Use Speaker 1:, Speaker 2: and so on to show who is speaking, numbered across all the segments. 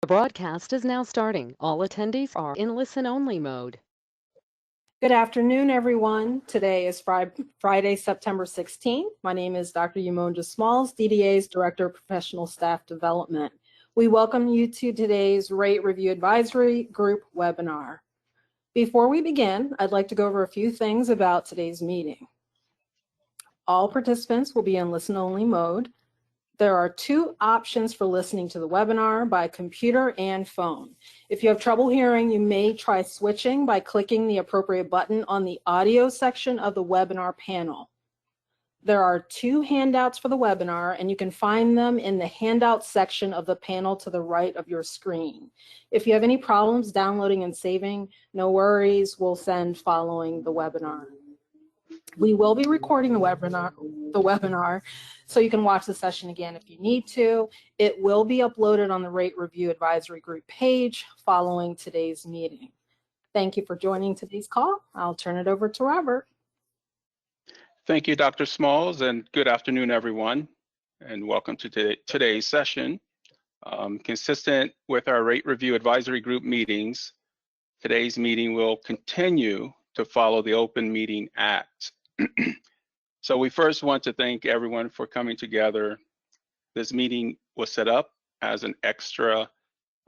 Speaker 1: The broadcast is now starting. All attendees are in listen-only mode.
Speaker 2: Good afternoon, everyone. Today is Friday, September 16th. My name is Dr. Umonja Smalls, DDA's Director of Professional Staff Development. We welcome you to today's Rate Review Advisory Group webinar. Before we begin, I'd like to go over a few things about today's meeting. All participants will be in listen-only mode. There are two options for listening to the webinar, by computer and phone. If you have trouble hearing, you may try switching by clicking the appropriate button on the audio section of the webinar panel. There are two handouts for the webinar, and you can find them in the handout section of the panel to the right of your screen. If you have any problems downloading and saving, no worries, we'll send following the webinar. We will be recording the webinar, so you can watch the session again if you need to. It will be uploaded on the Rate Review Advisory Group page following today's meeting. Thank you for joining today's call. I'll turn it over to Robert.
Speaker 3: Thank you, Dr. Smalls, and good afternoon, everyone, and welcome to today's session. Consistent with our Rate Review Advisory Group meetings, today's meeting will continue to follow the Open Meeting Act. So we first want to thank everyone for coming together. This meeting was set up as an extra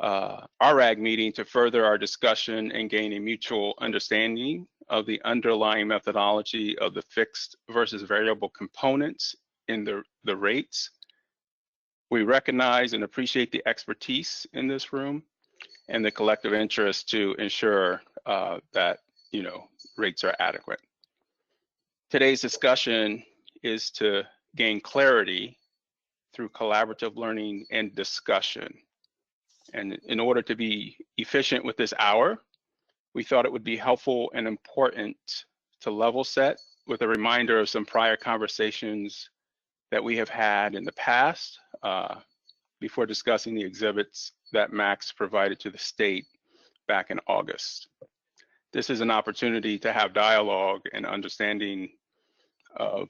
Speaker 3: RAG meeting to further our discussion and gain a mutual understanding of the underlying methodology of the fixed versus variable components in the rates. We recognize and appreciate the expertise in this room and the collective interest to ensure that rates are adequate. Today's discussion is to gain clarity through collaborative learning and discussion. And in order to be efficient with this hour, we thought it would be helpful and important to level set with a reminder of some prior conversations that we have had in the past before discussing the exhibits that Max provided to the state back in August. This is an opportunity to have dialogue and understanding of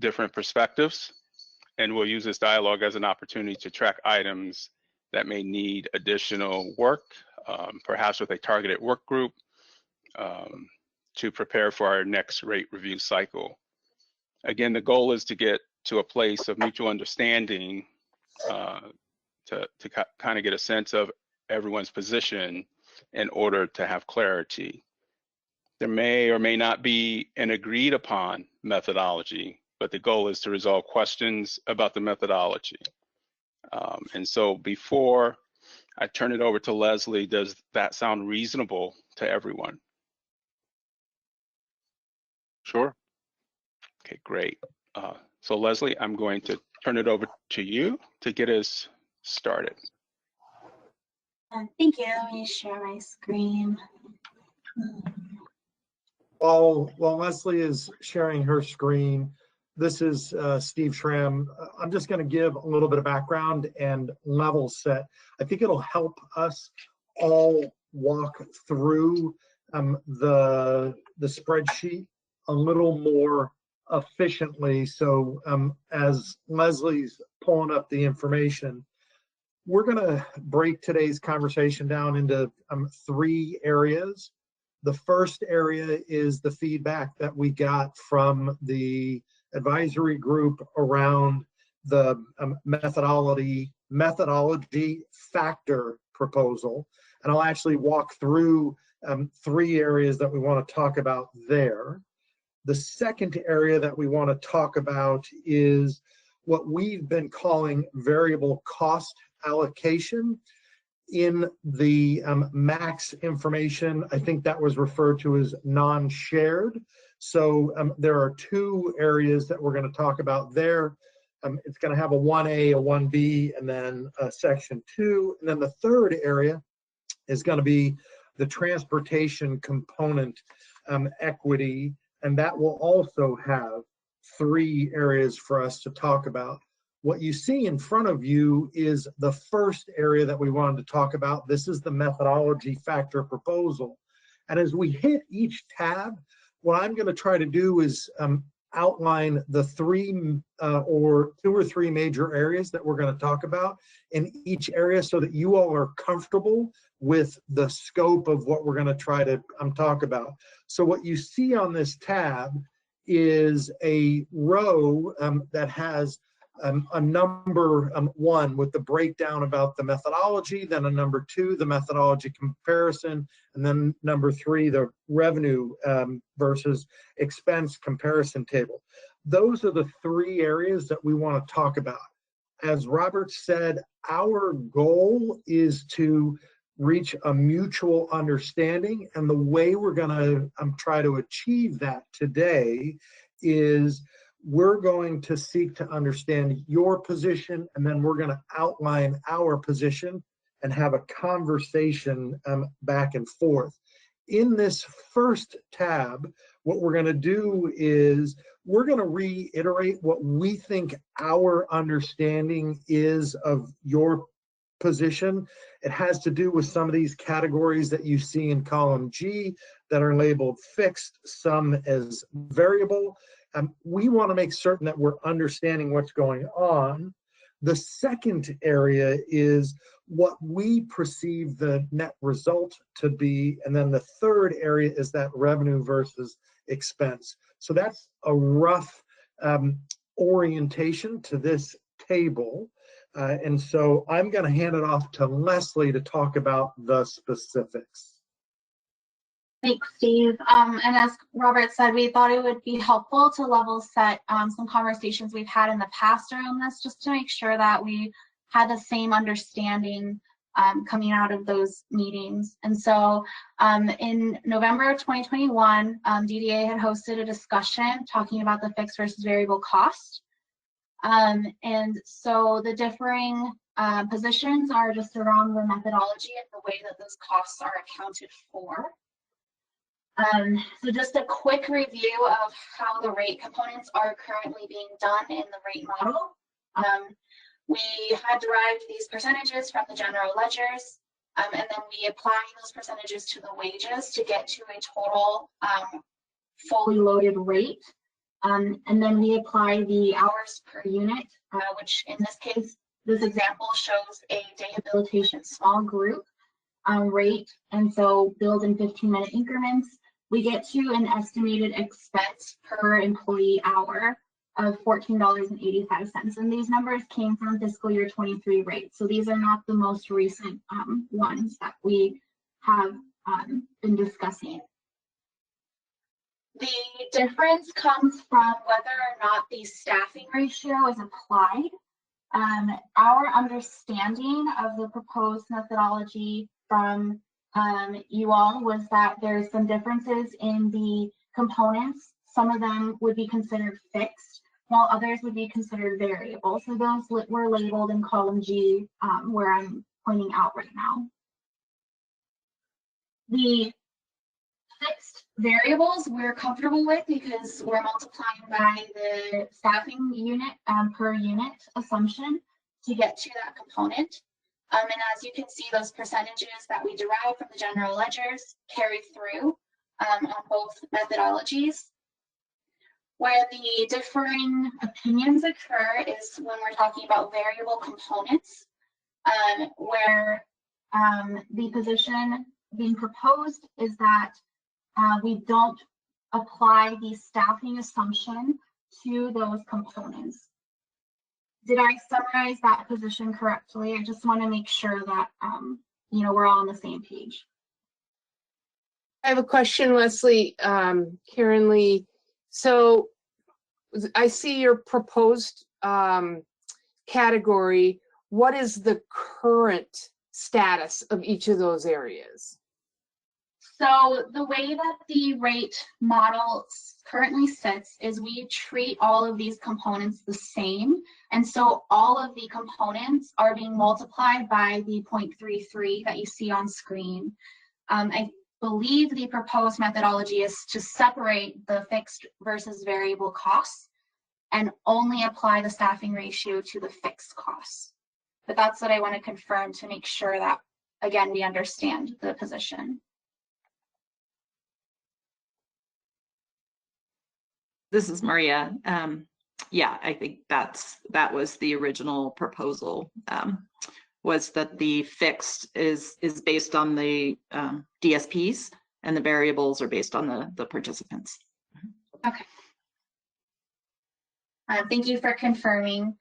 Speaker 3: different perspectives, and we'll use this dialogue as an opportunity to track items that may need additional work, perhaps with a targeted work group, to prepare for our next rate review cycle. Again, the goal is to get to a place of mutual understanding to kind of get a sense of everyone's position in order to have clarity. There may or may not be an agreed upon methodology, but the goal is to resolve questions about the methodology. And so before I turn it over to Leslie, does that sound reasonable to everyone?
Speaker 4: Sure.
Speaker 3: Okay, great. So Leslie, I'm going to turn it over to you to get us started.
Speaker 5: Thank you. Let me share my screen.
Speaker 4: While Leslie is sharing her screen, this is Steve Schramm. I'm just going to give a little bit of background and level set. I think it'll help us all walk through the spreadsheet a little more efficiently. So as Leslie's pulling up the information, we're going to break today's conversation down into three areas. The first area is the feedback that we got from the advisory group around the methodology factor proposal. And I'll actually walk through three areas that we want to talk about there. The second area that we want to talk about is what we've been calling variable cost allocation. In the max information, I think that was referred to as non-shared. So there are two areas that we're going to talk about there. It's going to have a 1A, a 1B, and then a section 2. And then the third area is going to be the transportation component equity, and that will also have three areas for us to talk about. What you see in front of you is the first area that we wanted to talk about. This is the methodology factor proposal. And as we hit each tab, what I'm going to try to do is outline the three or two or three major areas that we're going to talk about in each area so that you all are comfortable with the scope of what we're going to try to talk about. So what you see on this tab is a row that has a number 1 with the breakdown about the methodology, then a number 2, the methodology comparison, and then number 3, the revenue versus expense comparison table. Those are the 3 areas that we want to talk about. As Robert said, our goal is to reach a mutual understanding, and the way we're going to try to achieve that today is we're going to seek to understand your position, and then we're going to outline our position and have a conversation back and forth. In this first tab, what we're going to do is we're going to reiterate what we think our understanding is of your position. It has to do with some of these categories that you see in column G that are labeled fixed, some as variable. We want to make certain that we're understanding what's going on. The second area is what we perceive the net result to be. And then the third area is that revenue versus expense. So that's a rough orientation to this table. And so I'm going to hand it off to Leslie to talk about the specifics.
Speaker 5: Thanks, Steve. And as Robert said, we thought it would be helpful to level set some conversations we've had in the past around this, just to make sure that we had the same understanding coming out of those meetings. And so in November of 2021, DDA had hosted a discussion talking about the fixed versus variable cost. And so the differing positions are just around the methodology and the way that those costs are accounted for. So just a quick review of how the rate components are currently being done in the rate model. We had derived these percentages from the general ledgers, and then we apply those percentages to the wages to get to a total fully loaded rate. And then we apply the hours per unit, which in this case, this example shows a day habilitation small group rate. And so billed in 15-minute increments, we get to an estimated expense per employee hour of $14.85. And these numbers came from fiscal year 23 rates. So these are not the most recent ones that we have been discussing. The difference comes from whether or not the staffing ratio is applied. Our understanding of the proposed methodology from you all was that there's some differences in the components. Some of them would be considered fixed, while others would be considered variable. So those were labeled in column G, where I'm pointing out right now. The fixed variables we're comfortable with because we're multiplying by the staffing unit per unit assumption to get to that component. And as you can see, those percentages that we derive from the general ledgers carry through on both methodologies. Where the differing opinions occur is when we're talking about variable components, where the position being proposed is that we don't apply the staffing assumption to those components. Did I summarize that position correctly? I just want to make sure that we're all on the same page.
Speaker 6: I have a question, Leslie. Karen Lee. So I see your proposed category. What is the current status of each of those areas?
Speaker 5: So the way that the rate model currently sits is we treat all of these components the same. And so all of the components are being multiplied by the 0.33 that you see on screen. I believe the proposed methodology is to separate the fixed versus variable costs and only apply the staffing ratio to the fixed costs. But that's what I want to confirm to make sure that, again, we understand the position.
Speaker 7: This is Maria. Yeah, I think that was the original proposal, was that the fixed is based on the DSPs and the variables are based on the participants.
Speaker 5: Okay. Thank you for confirming.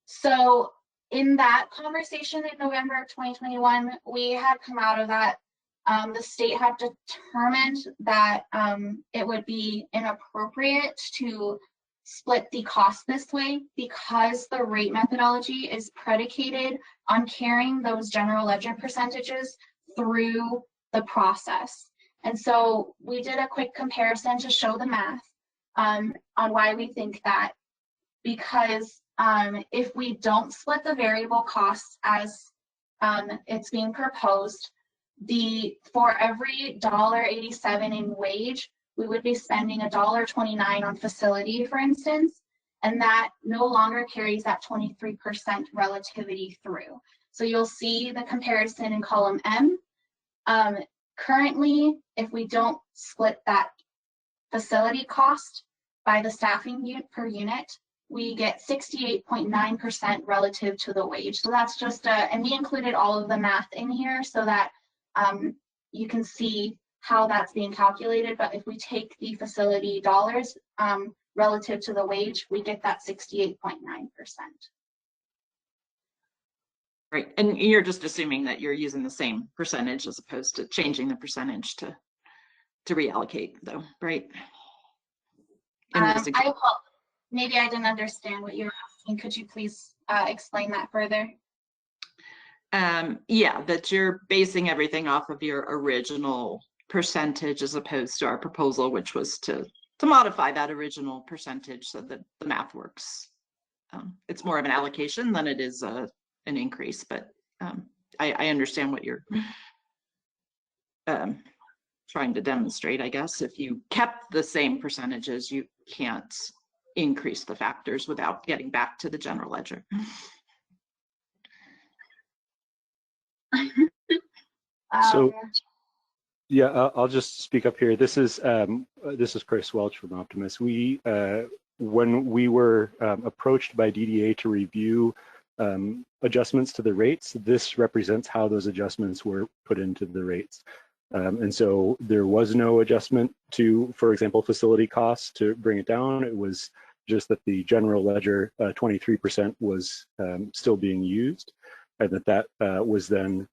Speaker 5: So in that conversation in November of 2021, we had come out of that. The state had determined that it would be inappropriate to split the cost this way because the rate methodology is predicated on carrying those general ledger percentages through the process. And so we did a quick comparison to show the math on why we think that, because if we don't split the variable costs as it's being proposed, for every $1.87 in wage, we would be spending $1.29 on facility, for instance, and that no longer carries that 23% relativity through. So you'll see the comparison in column M. Currently, if we don't split that facility cost by the staffing unit per unit, we get 68.9% relative to the wage. So that's just and we included all of the math in here so that you can see how that's being calculated. But if we take the facility dollars relative to the wage, we get that 68.9%.
Speaker 7: Right, and you're just assuming that you're using the same percentage as opposed to changing the percentage to reallocate, though, right?
Speaker 5: Maybe I didn't understand what you were asking. Could you please explain that further?
Speaker 7: Yeah, that you're basing everything off of your original percentage as opposed to our proposal, which was to modify that original percentage so that the math works. It's more of an allocation than it is an increase, but I understand what you're trying to demonstrate. I guess if you kept the same percentages, you can't increase the factors without getting back to the general ledger.
Speaker 8: So, yeah, I'll just speak up here. This is Chris Welch from Optimus. We, when we were approached by DDA to review adjustments to the rates, this represents how those adjustments were put into the rates. And so there was no adjustment to, for example, facility costs to bring it down. It was just that the general ledger 23% was still being used, and that was then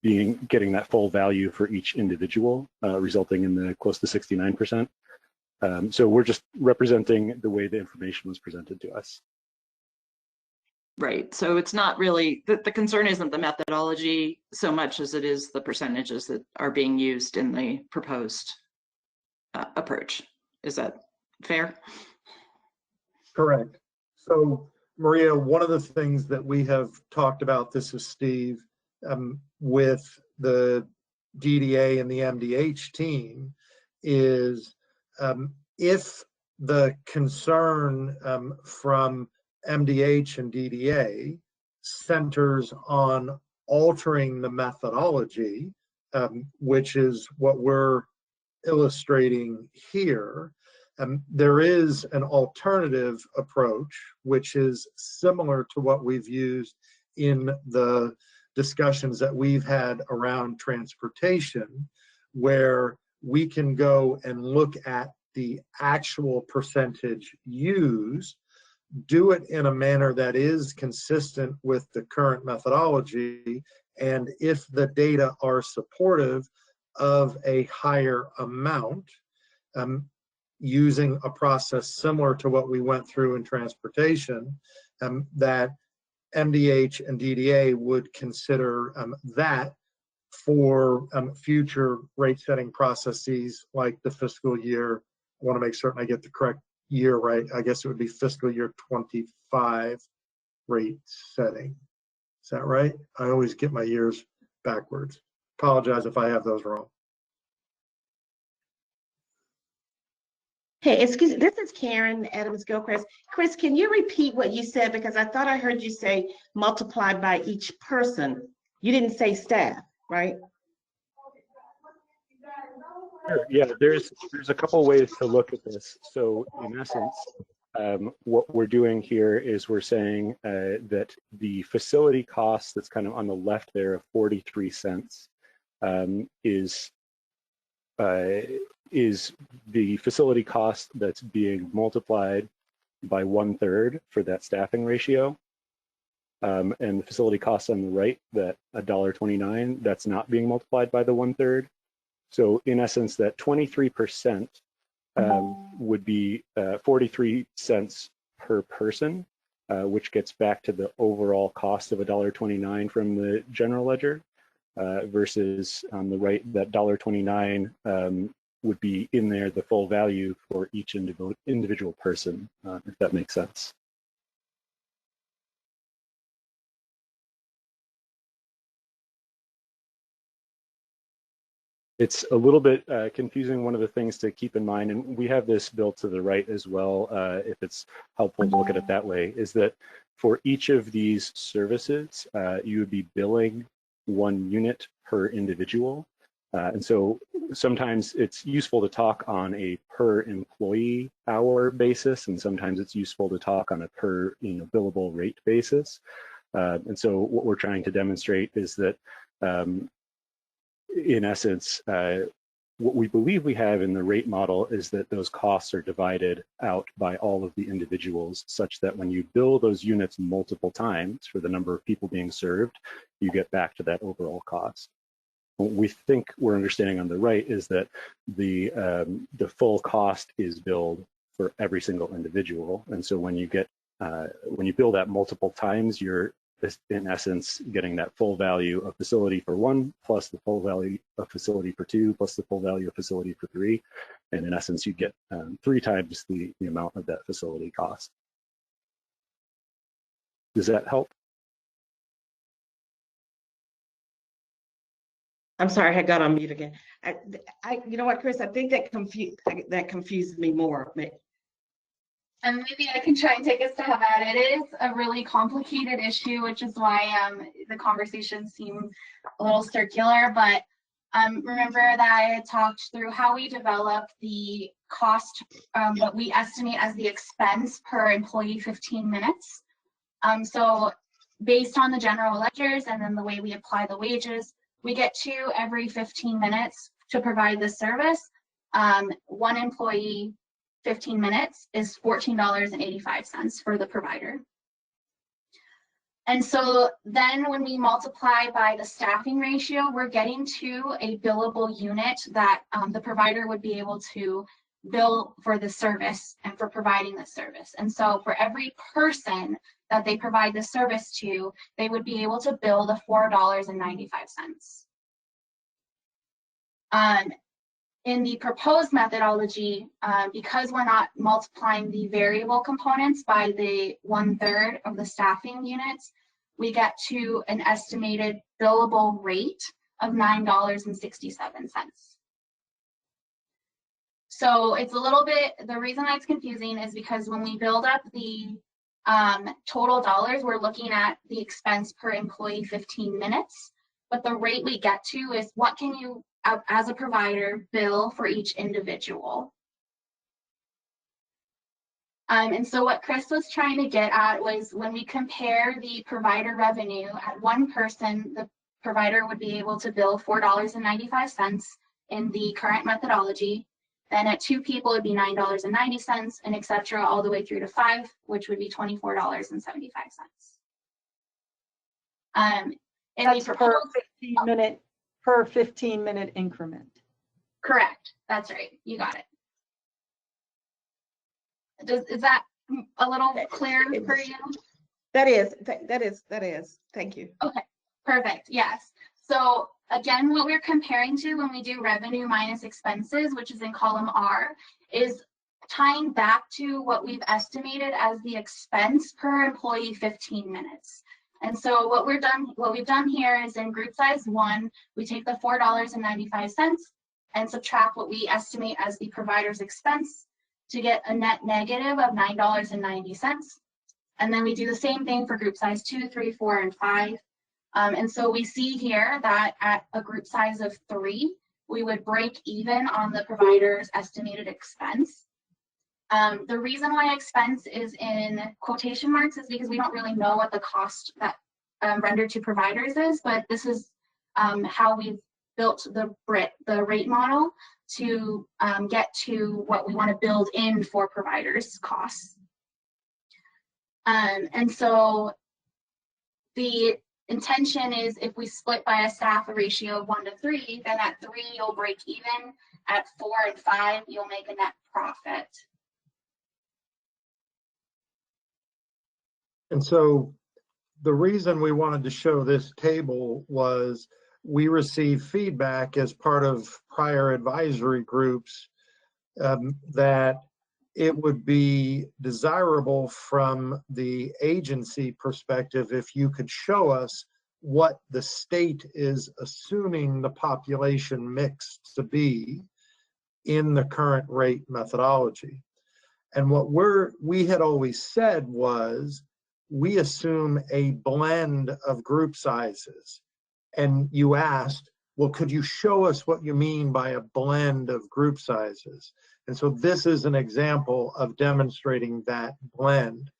Speaker 8: getting that full value for each individual, resulting in the close to 69%. So we're just representing the way the information was presented to us.
Speaker 7: Right, so it's not really, the concern isn't the methodology so much as it is the percentages that are being used in the proposed approach. Is that fair?
Speaker 4: Correct. So Maria, one of the things that we have talked about, this is Steve, with the DDA and the MDH team is if the concern from MDH and DDA centers on altering the methodology, which is what we're illustrating here. There is an alternative approach, which is similar to what we've used in the discussions that we've had around transportation, where we can go and look at the actual percentage used, do it in a manner that is consistent with the current methodology, and if the data are supportive of a higher amount, using a process similar to what we went through in transportation, that MDH and DDA would consider that for future rate setting processes like the fiscal year. I want to make certain I get the correct year right. I guess it would be fiscal year 25 rate setting. Is that right? I always get my years backwards. Apologize if I have those wrong.
Speaker 9: Hey, excuse me, this is Karen Adams-Gilchrist. Chris, can you repeat what you said? Because I thought I heard you say multiply by each person. You didn't say staff, right?
Speaker 8: Sure. Yeah, there's a couple ways to look at this. So in essence, what we're doing here is we're saying that the facility cost that's kind of on the left there of 43 cents is the facility cost that's being multiplied by 1/3 for that staffing ratio. And the facility cost on the right, that $1.29, that's not being multiplied by the 1/3. So in essence, that 23% would be 43 cents per person, which gets back to the overall cost of $1.29 from the general ledger, versus on the right, that $1.29 would be in there the full value for each individual person, if that makes sense. It's a little bit confusing. One of the things to keep in mind, and we have this built to the right as well, if it's helpful to look at it that way, is that for each of these services, you would be billing 1 unit per individual. And so sometimes it's useful to talk on a per employee hour basis, and sometimes it's useful to talk on a per billable rate basis. And so what we're trying to demonstrate is that in essence, what we believe we have in the rate model is that those costs are divided out by all of the individuals, such that when you bill those units multiple times for the number of people being served, you get back to that overall cost. What we think we're understanding on the right is that the full cost is billed for every single individual, and so when you bill that multiple times, you're in essence getting that full value of facility for 1 plus the full value of facility for 2 plus the full value of facility for 3, and in essence you get 3 times the amount of that facility cost. Does that help?
Speaker 9: I'm sorry, I got on mute again. You know what, Chris? I think that confuses me more.
Speaker 5: And maybe I can try and take a stab at it. It is a really complicated issue, which is why the conversations seem a little circular. But remember that I had talked through how we develop the cost, what we estimate as the expense per employee 15 minutes. So based on the general ledgers and then the way we apply the wages, we get to every 15 minutes to provide this service. 1 employee 15 minutes is $14.85 for the provider. And so then when we multiply by the staffing ratio, we're getting to a billable unit that the provider would be able to bill for the service and for providing the service. And so for every person that they provide the service to, they would be able to bill the $4.95. In the proposed methodology, because we're not multiplying the variable components by the 1/3 of the staffing units, we get to an estimated billable rate of $9.67. So it's a little bit, the reason why it's confusing is because when we build up the total dollars, we're looking at the expense per employee 15 minutes, but the rate we get to is what can you, as a provider, bill for each individual. And so what Chris was trying to get at was when we compare the provider revenue at 1 person, the provider would be able to bill $4.95 in the current methodology. Then at 2 people, it'd be $9.90, and et cetera, all the way through to 5, which would be $24.75.
Speaker 2: That's per 15-minute increment.
Speaker 5: Correct. That's right. You got it. Is that a little clear for you?
Speaker 9: That is. Thank you.
Speaker 5: Okay, perfect. Yes. So again, what we're comparing to when we do revenue minus expenses, which is in column R, is tying back to what we've estimated as the expense per employee 15 minutes. And so what we've done here is in group size 1, we take the $4.95 and subtract what we estimate as the provider's expense to get a net negative of $9.90. And then we do the same thing for group size 2, 3, 4, and 5. And so we see here that at a group size of 3, we would break even on the provider's estimated expense. The reason why expense is in quotation marks is because we don't really know what the cost that rendered to providers is, but this is how we've built the rate model to get to what we want to build in for providers' costs. And so the intention is if we split by a staff a ratio of 1 to 3, then at 3 you'll break even, at 4 and 5 you'll make a net profit.
Speaker 4: And so the reason we wanted to show this table was we received feedback as part of prior advisory groups that it would be desirable from the agency perspective if you could show us what the state is assuming the population mix to be in the current rate methodology. And what we had always said was, we assume a blend of group sizes. And you asked, well, could you show us what you mean by a blend of group sizes? And so this is an example of demonstrating that blend.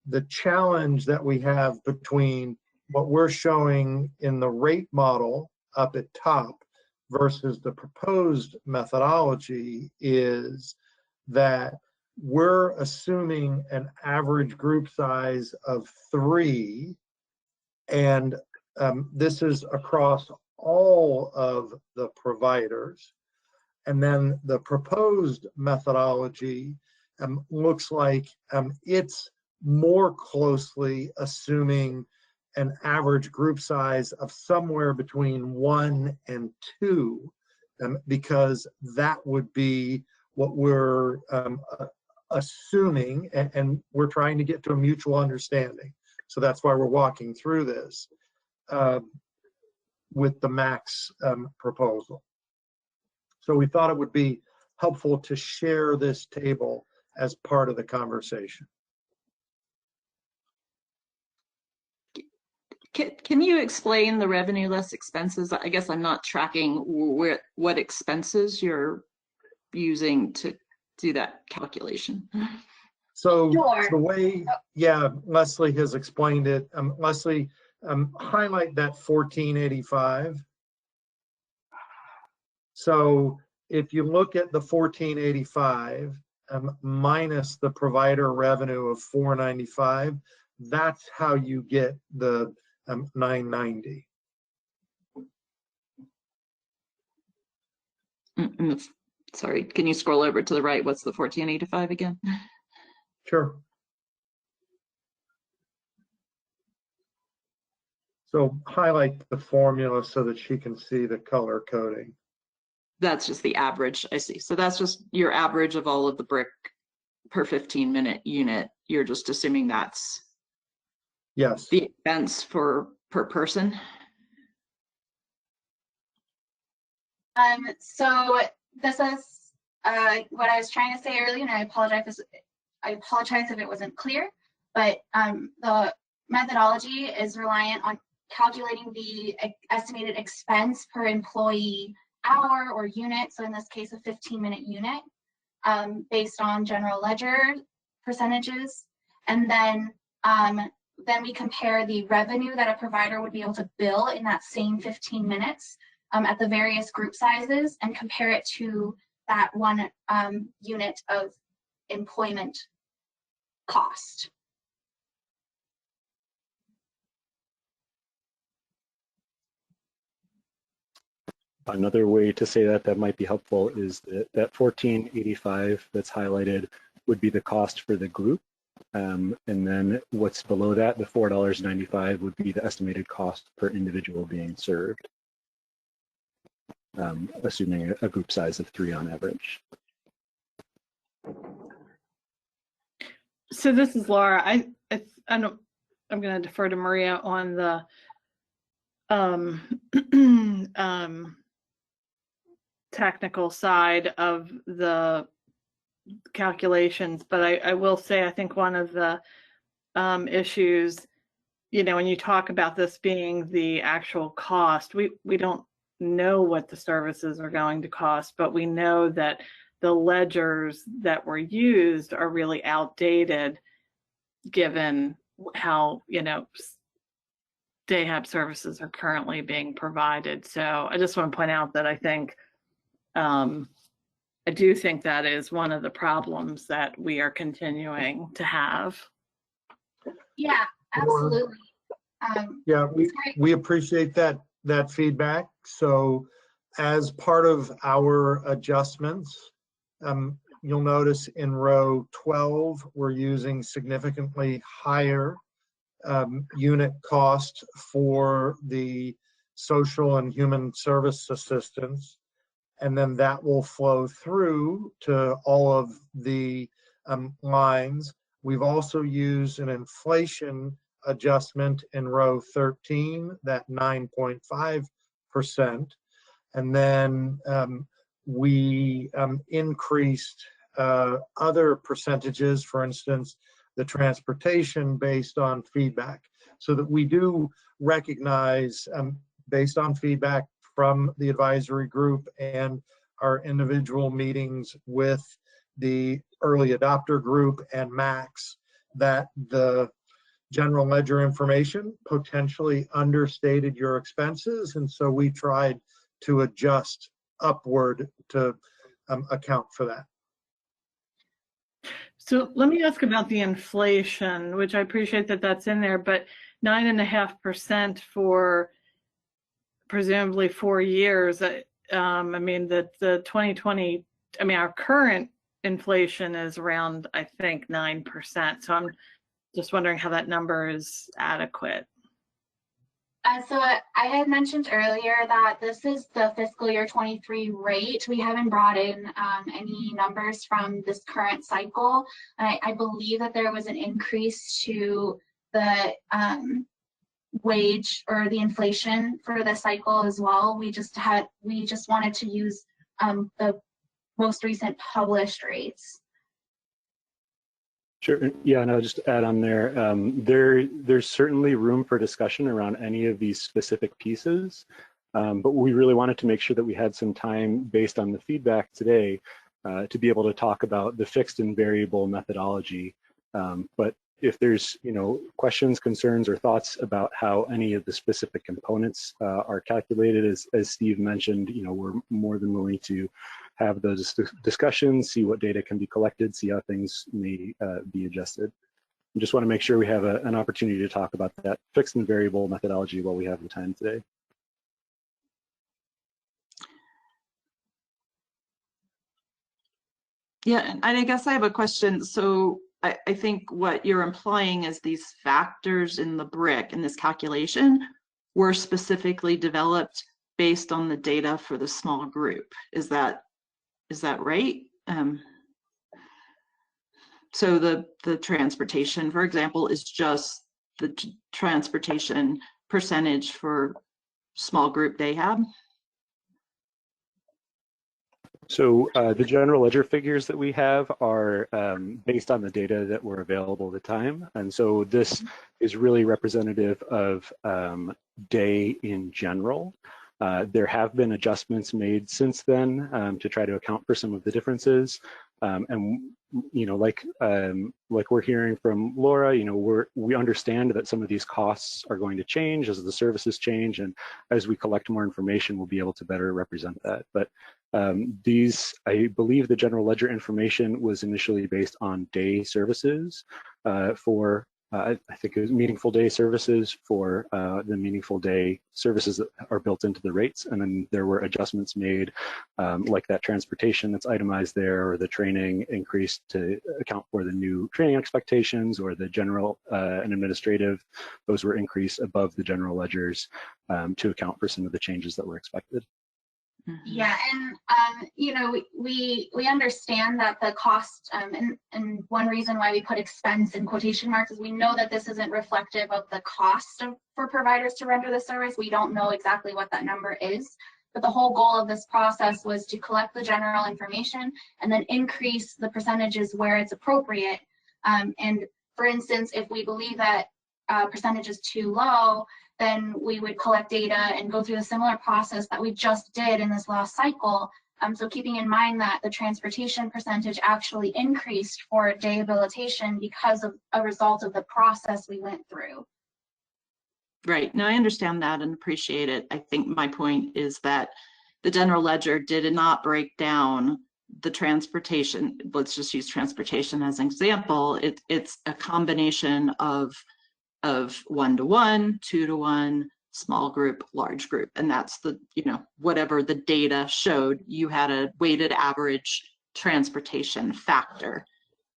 Speaker 4: The challenge that we have between what we're showing in the rate model up at top versus the proposed methodology is that we're assuming an average group size of 3, and this is across all of the providers. And then the proposed methodology looks like it's more closely assuming an average group size of somewhere between 1 and 2, because that would be what we're assuming, and we're trying to get to a mutual understanding. So that's why we're walking through this with the max proposal. So we thought it would be helpful to share this table as part of the conversation.
Speaker 7: Can you explain the revenue less expenses? I guess I'm not tracking what expenses you're using to do that calculation.
Speaker 4: So
Speaker 5: Sure.
Speaker 4: the way, yeah, Leslie has explained it. Leslie, highlight that 1485. So if you look at the 1485 minus the provider revenue of 495, that's how you get the 990.
Speaker 7: Sorry, can you scroll over to the right? What's the 1485 again?
Speaker 4: Sure. So highlight the formula so that she can see the color coding.
Speaker 7: That's just the average, I see. So that's just your average of all of the brick per 15-minute unit. You're just assuming that's
Speaker 4: yes,
Speaker 7: the expense per person.
Speaker 5: So this is what I was trying to say earlier, and I apologize if it wasn't clear, but the methodology is reliant on calculating the estimated expense per employee hour or unit, so in this case a 15-minute unit, based on general ledger percentages, and then we compare the revenue that a provider would be able to bill in that same 15 minutes at the various group sizes, and compare it to that one unit of employment cost.
Speaker 8: Another way to say that might be helpful is that 1485 that's highlighted would be the cost for the group. And then what's below that, the $4.95, would be the estimated cost per individual being served, assuming a group size of 3 on average.
Speaker 10: So this is Laura. I'm going to defer to Maria on the technical side of the calculations, but I will say I think one of the issues, when you talk about this being the actual cost, we don't know what the services are going to cost, but we know that the ledgers that were used are really outdated given how, day hab services are currently being provided. So I just want to point out that I think, I do think that is one of the problems that we are continuing to have.
Speaker 5: Yeah, absolutely.
Speaker 4: Yeah, we appreciate that feedback. So as part of our adjustments, you'll notice in row 12, we're using significantly higher unit cost for the social and human service assistance. And then that will flow through to all of the lines. We've also used an inflation adjustment in row 13, that 9.5%. And then we increased other percentages, for instance, the transportation based on feedback, so that we do recognize, based on feedback from the advisory group and our individual meetings with the early adopter group and MACs, that the general ledger information potentially understated your expenses. And so we tried to adjust upward to account for that.
Speaker 10: So let me ask about the inflation, which I appreciate that that's in there, but 9.5% for presumably 4 years. I mean, the 2020, our current inflation is around, I think, 9%. So I'm just wondering how that number is adequate.
Speaker 5: So I had mentioned earlier that this is the fiscal year 23 rate. We haven't brought in any numbers from this current cycle. I believe that there was an increase to the wage or the inflation for the cycle as well. We just wanted to use the most recent published rates.
Speaker 8: Sure. Yeah, and I'll just add on there, there's certainly room for discussion around any of these specific pieces, but we really wanted to make sure that we had some time based on the feedback today to be able to talk about the fixed and variable methodology. But if there's questions, concerns, or thoughts about how any of the specific components are calculated, as Steve mentioned, we're more than willing to have those discussions, see what data can be collected, see how things may be adjusted. I just want to make sure we have an opportunity to talk about that fixed and variable methodology while we have the time today.
Speaker 7: Yeah, and I guess I have a question. So I think what you're implying is these factors in the BRIC in this calculation were specifically developed based on the data for the small group. Is that right? So the transportation, for example, is just the transportation percentage for small group day hab?
Speaker 8: So the general ledger figures that we have are based on the data that were available at the time. And so this is really representative of day in general. There have been adjustments made since then to try to account for some of the differences. And like we're hearing from Laura, we understand that some of these costs are going to change as the services change, and as we collect more information, we'll be able to better represent that. But I believe the general ledger information was initially based on day services for I think it was meaningful day services for the meaningful day services that are built into the rates. And then there were adjustments made like that transportation that's itemized there, or the training increased to account for the new training expectations, or the general and administrative, those were increased above the general ledgers to account for some of the changes that were expected.
Speaker 5: Yeah, and we understand that the cost, and one reason why we put expense in quotation marks is we know that this isn't reflective of the cost for providers to render the service. We don't know exactly what that number is, but the whole goal of this process was to collect the general information and then increase the percentages where it's appropriate. And for instance, if we believe that percentage is too low, then we would collect data and go through the similar process that we just did in this last cycle. So keeping in mind that the transportation percentage actually increased for day habilitation because of a result of the process we went through.
Speaker 7: Right. No, I understand that and appreciate it. I think my point is that the general ledger did not break down the transportation. Let's just use transportation as an example. It's a combination of 1-to-1, 2-to-1, small group, large group. And that's the, whatever the data showed, you had a weighted average transportation factor.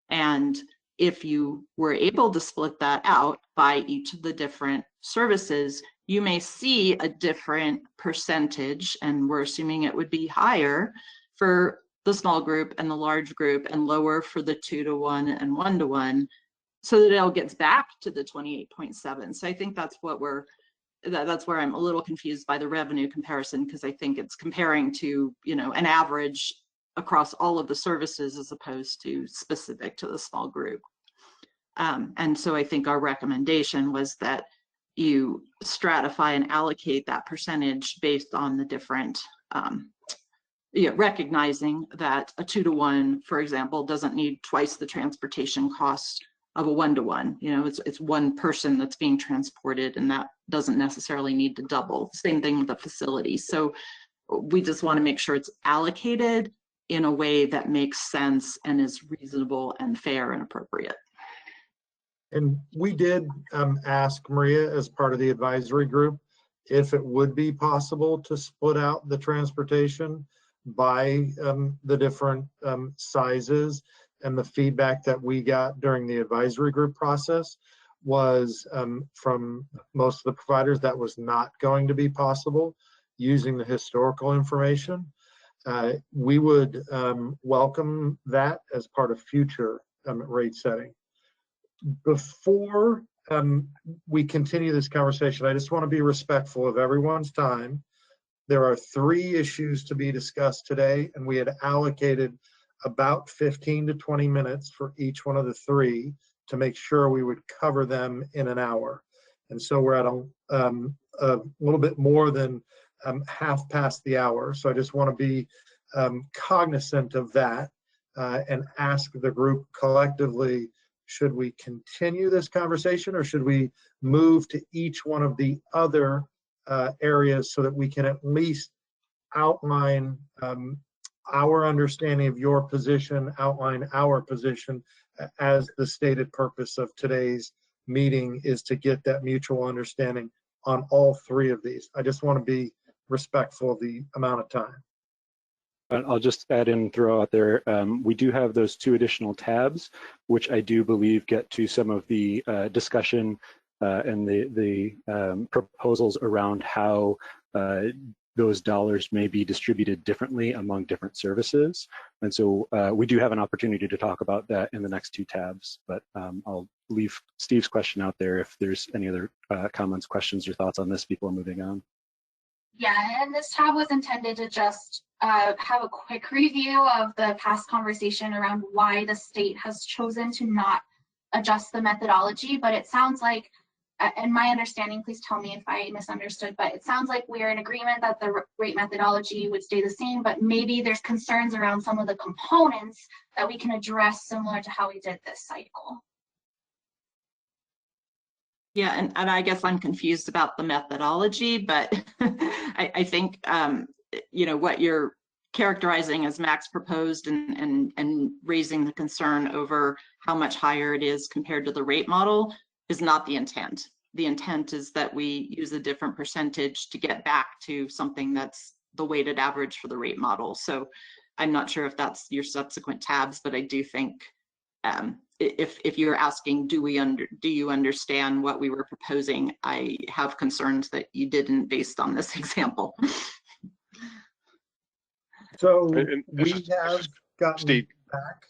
Speaker 7: And if you were able to split that out by each of the different services, you may see a different percentage, and we're assuming it would be higher for the small group and the large group and lower for the 2-to-1 and 1-to-1, so that it all gets back to the 28.7. So I think that's what that's where I'm a little confused by the revenue comparison, because I think it's comparing to, an average across all of the services as opposed to specific to the small group. And so I think our recommendation was that you stratify and allocate that percentage based on the different, recognizing that a 2-to-1, for example, doesn't need twice the transportation costs of a 1-to-1. It's one person that's being transported, and that doesn't necessarily need to double. Same thing with the facility. So we just want to make sure it's allocated in a way that makes sense and is reasonable and fair and appropriate.
Speaker 4: And we did ask Maria, as part of the advisory group, if it would be possible to split out the transportation by the different sizes. And the feedback that we got during the advisory group process was from most of the providers that was not going to be possible using the historical information. We would welcome that as part of future rate setting. Before we continue this conversation, I just want to be respectful of everyone's time. There are 3 issues to be discussed today, and we had allocated about 15 to 20 minutes for each one of the 3 to make sure we would cover them in an hour. And so we're at a little bit more than half past the hour. So I just want to be cognizant of that and ask the group collectively, should we continue this conversation, or should we move to each one of the other areas so that we can at least outline our understanding of your position, outline our position, as the stated purpose of today's meeting is to get that mutual understanding on all 3 of these. I just want to be respectful of the amount of time.
Speaker 8: I'll just add in, throw out there, we do have those 2 additional tabs, which I do believe get to some of the discussion and the proposals around how those dollars may be distributed differently among different services. And so we do have an opportunity to talk about that in the next 2 tabs, but I'll leave Steve's question out there if there's any other comments, questions, or thoughts on this before moving on.
Speaker 5: Yeah, and this tab was intended to just have a quick review of the past conversation around why the state has chosen to not adjust the methodology, but it sounds like, and my understanding, please tell me if I misunderstood, but it sounds like we're in agreement that the rate methodology would stay the same, but maybe there's concerns around some of the components that we can address similar to how we did this cycle.
Speaker 7: Yeah, and I guess I'm confused about the methodology, but I think, what you're characterizing as Max proposed and raising the concern over how much higher it is compared to the rate model is not the intent. The intent is that we use a different percentage to get back to something that's the weighted average for the rate model. So I'm not sure if that's your subsequent tabs, but I do think if you're asking, do you understand what we were proposing, I have concerns that you didn't based on this example.
Speaker 4: So we have gotten
Speaker 11: Steve.
Speaker 4: back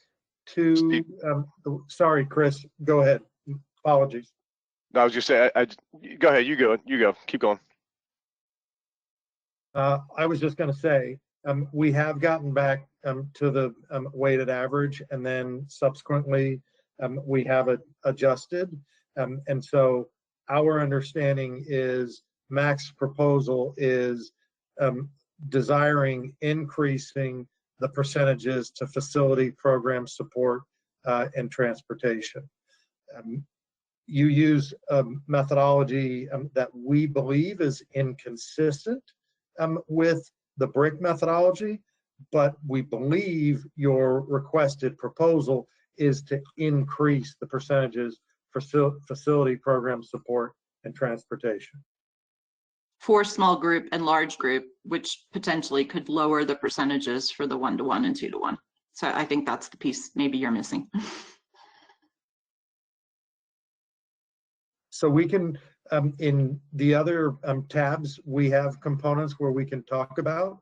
Speaker 4: to, sorry, Chris, go ahead. Apologies.
Speaker 11: No, I was just saying, go ahead, you go, keep going.
Speaker 4: I was just going to say, we have gotten back to the weighted average, and then subsequently we have adjusted. And so our understanding is Mac's proposal is desiring increasing the percentages to facility, program support, and transportation. You use a methodology that we believe is inconsistent with the BRIC methodology, but we believe your requested proposal is to increase the percentages for facility, program support, and transportation.
Speaker 7: For small group and large group, which potentially could lower the percentages for the 1-to-1 and 2-to-1. So I think that's the piece maybe you're missing.
Speaker 4: So we can, in the other tabs, we have components where we can talk about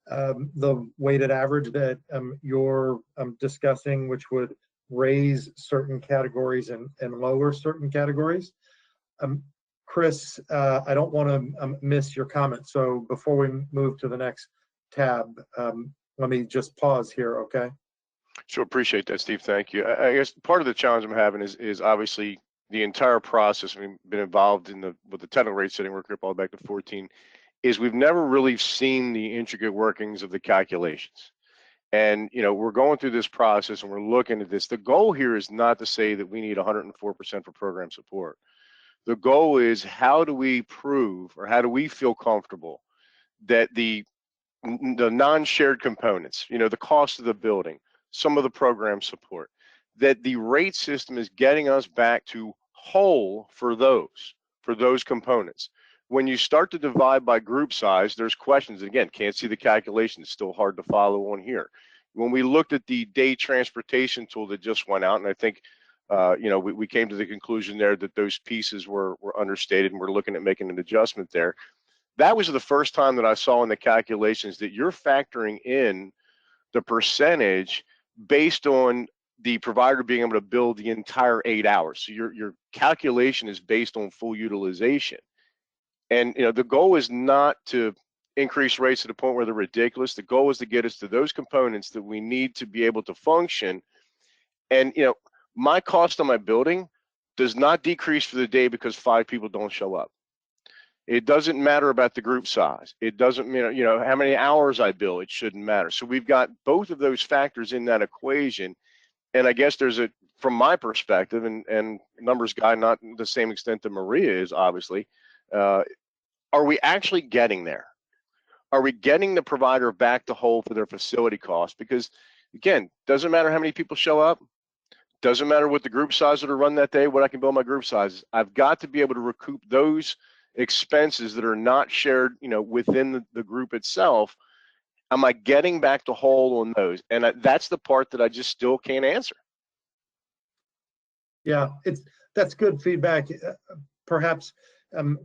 Speaker 4: the weighted average that you're discussing, which would raise certain categories and lower certain categories. Chris, I don't want to miss your comment. So before we move to the next tab, let me just pause here, okay?
Speaker 11: Sure, appreciate that, Steve. Thank you. I guess part of the challenge I'm having is obviously the entire process. We've been involved in with the technical rate setting work group all back to 14. Is we've never really seen the intricate workings of the calculations. And we're going through this process and we're looking at this. The goal here is not to say that we need 104% for program support. The goal is, how do we prove, or how do we feel comfortable that the non-shared components, the cost of the building, some of the program support, that the rate system is getting us back to whole for those components. When you start to divide by group size, there's questions. Again, can't see the calculation. It's still hard to follow on here. When we looked at the day transportation tool that just went out, and I think we came to the conclusion there that those pieces were understated, and we're looking at making an adjustment there. That was the first time that I saw in the calculations that you're factoring in the percentage based on the provider being able to build the entire 8 hours. So your calculation is based on full utilization. And the goal is not to increase rates to the point where they're ridiculous. The goal is to get us to those components that we need to be able to function. And my cost on my building does not decrease for the day because 5 people don't show up. It doesn't matter about the group size. It doesn't mean, how many hours I bill. It shouldn't matter. So we've got both of those factors in that equation. And I guess from my perspective, and numbers guy, not to the same extent that Maria is, obviously, are we actually getting there? Are we getting the provider back to whole for their facility costs? Because again, doesn't matter how many people show up. Doesn't matter what the group size that are run that day, what I can build my group sizes. I've got to be able to recoup those expenses that are not shared, within the group itself. Am I getting back to whole on those? And that's the part that I just still can't answer.
Speaker 4: Yeah, that's good feedback. Perhaps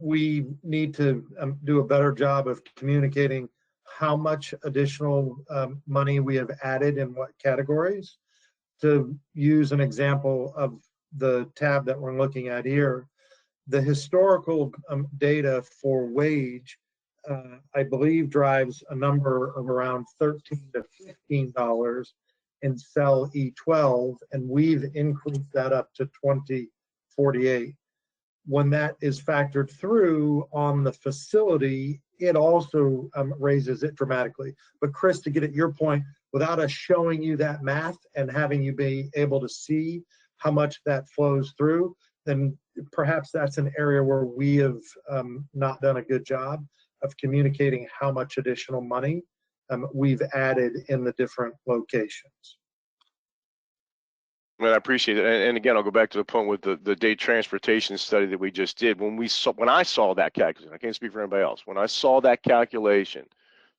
Speaker 4: we need to do a better job of communicating how much additional money we have added in what categories. To use an example of the tab that we're looking at here, the historical data for wage, I believe, drives a number of around $13 to $15 in cell E12, and we've increased that up to $20.48. When that is factored through on the facility, it also raises it dramatically. But Chris, to get at your point, without us showing you that math and having you be able to see how much that flows through, then perhaps that's an area where we have not done a good job of communicating how much additional money we've added in the different locations.
Speaker 11: Well, I appreciate it. And again, I'll go back to the point with the day transportation study that we just did. When I saw that calculation, I can't speak for anybody else. When I saw that calculation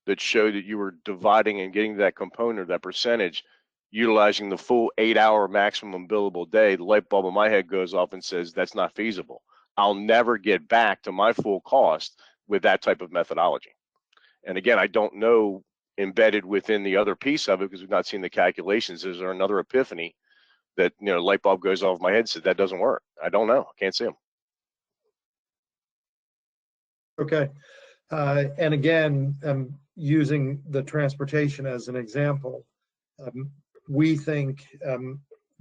Speaker 11: that showed that you were dividing and getting that component, that percentage, utilizing the full 8-hour maximum billable day, the light bulb in my head goes off and says, that's not feasible. I'll never get back to my full cost with that type of methodology. And again, I don't know, embedded within the other piece of it, because we've not seen the calculations, is there another epiphany that, light bulb goes off my head and said, that doesn't work? I don't know. I can't see them.
Speaker 4: Okay. And again, using the transportation as an example, we think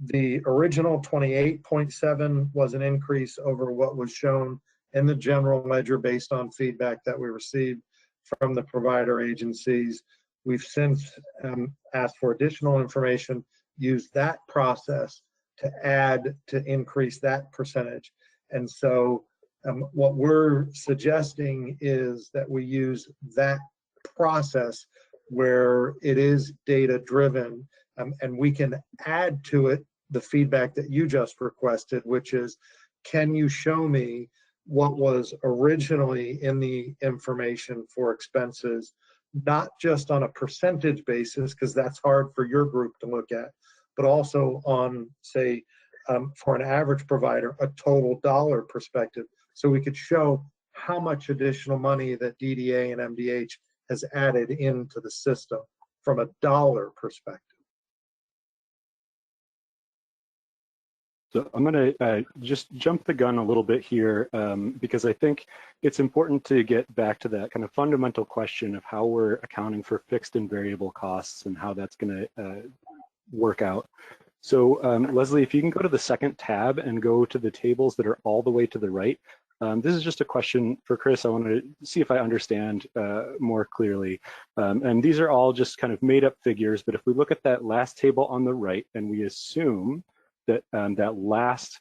Speaker 4: the original 28.7 was an increase over what was shown in the general ledger based on feedback that we received from the provider agencies. We've since asked for additional information, used that process to increase that percentage. And so what we're suggesting is that we use that process where it is data driven, and we can add to it the feedback that you just requested, which is, can you show me what was originally in the information for expenses, not just on a percentage basis, because that's hard for your group to look at, but also on, say, for an average provider, a total dollar perspective. So we could show how much additional money that DDA and MDH has added into the system from a dollar perspective.
Speaker 8: So I'm going to just jump the gun a little bit here because I think it's important to get back to that kind of fundamental question of how we're accounting for fixed and variable costs and how that's going to work out. So Leslie, if you can go to the second tab and go to the tables that are all the way to the right. This is just a question for Chris. I want to see if I understand more clearly. And these are all just kind of made up figures, but if we look at that last table on the right and we assume that that last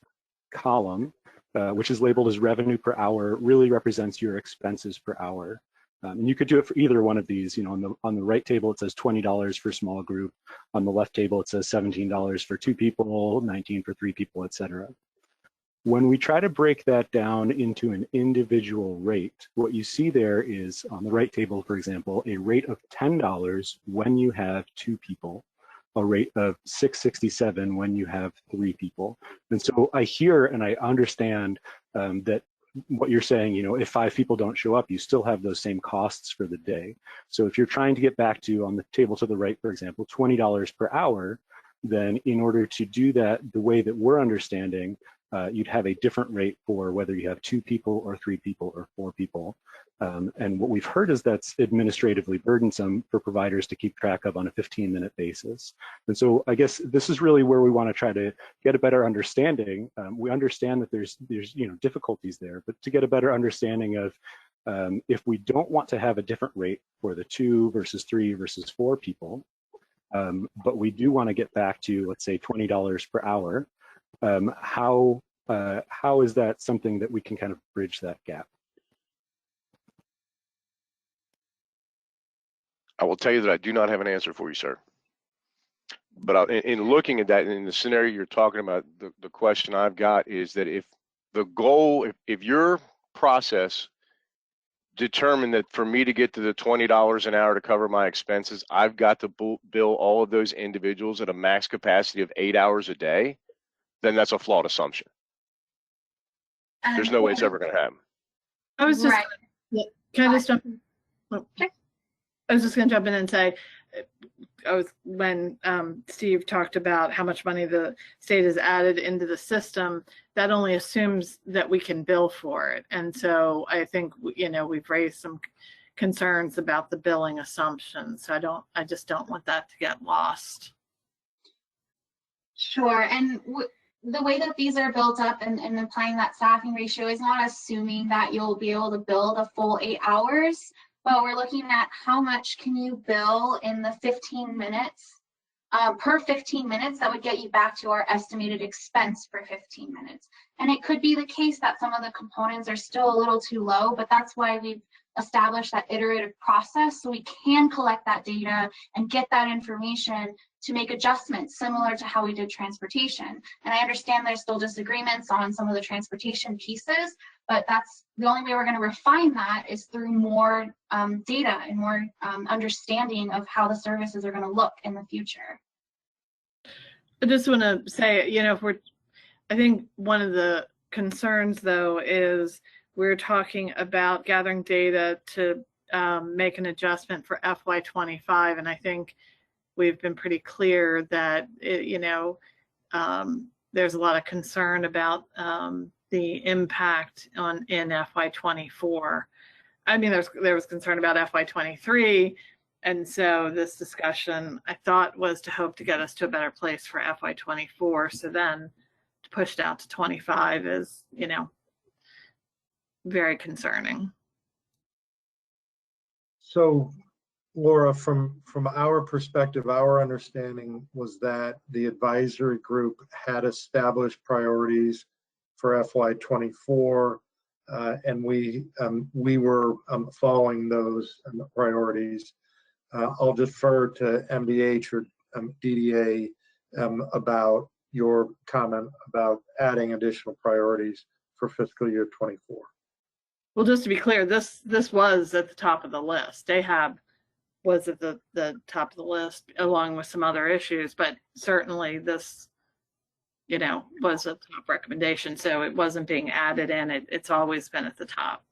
Speaker 8: column, which is labeled as revenue per hour, really represents your expenses per hour. And you could do it for either one of these. You know, on the right table, it says $20 for small group. On the left table, it says $17 for 2 people, 19 for 3 people, etc. When we try to break that down into an individual rate, what you see there is, on the right table, for example, a rate of $10 when you have 2 people, a rate of $6.67 when you have 3 people. And so I hear and I understand that what you're saying, you know, if 5 people don't show up, you still have those same costs for the day. So if you're trying to get back to, on the table to the right, for example, $20 per hour, then in order to do that the way that we're understanding, you'd have a different rate for whether you have 2 people or 3 people or 4 people. And what we've heard is that's administratively burdensome for providers to keep track of on a 15-minute basis. And so I guess this is really where we want to try to get a better understanding. We understand that there's you know, difficulties there, but to get a better understanding of if we don't want to have a different rate for the 2 versus 3 versus 4 people, but we do want to get back to, let's say, $20 per hour, how is that something that we can kind of bridge that gap?
Speaker 11: I will tell you that I do not have an answer for you, sir. But in looking at that, in the scenario you're talking about, the question I've got is that if the goal, if your process determined that for me to get to the $20 an hour to cover my expenses, I've got to bill all of those individuals at a max capacity of 8 hours a day, then that's a flawed assumption. There's no way it's ever going to happen.
Speaker 10: I was just,
Speaker 5: Right.
Speaker 10: can I just jump in? Oh, I was just going to jump in and say, when Steve talked about how much money the state has added into the system, that only assumes that we can bill for it. And so I think, you know, we've raised some concerns about the billing assumptions. So I just don't want that to get lost.
Speaker 5: Sure, and the way that these are built up and applying that staffing ratio is not assuming that you'll be able to bill the full 8 hours, but we're looking at how much can you bill in the 15 minutes. Per 15 minutes, that would get you back to our estimated expense for 15 minutes. And it could be the case that some of the components are still a little too low, but that's why we've established that iterative process so we can collect that data and get that information to make adjustments similar to how we did transportation. And I understand there's still disagreements on some of the transportation pieces, but that's the only way we're going to refine that is through more data and more understanding of how the services are going to look in the future.
Speaker 10: I just want to say, you know, I think one of the concerns though is we're talking about gathering data to make an adjustment for FY25, and I think we've been pretty clear that you know, there's a lot of concern about the impact in FY24. I mean, there was concern about FY23, and so this discussion I thought was to hope to get us to a better place for FY24. So then to push it out to 25 is, you know, very concerning.
Speaker 4: So, Laura, from our perspective, our understanding was that the advisory group had established priorities for FY24, and we were following those priorities. I'll defer to MDH or DDA about your comment about adding additional priorities for fiscal year 24.
Speaker 10: Well, just to be clear, this was at the top of the list. DAHAB was at the top of the list along with some other issues, but certainly this, you know, was a top recommendation. So it wasn't being added in. It's always been at the top.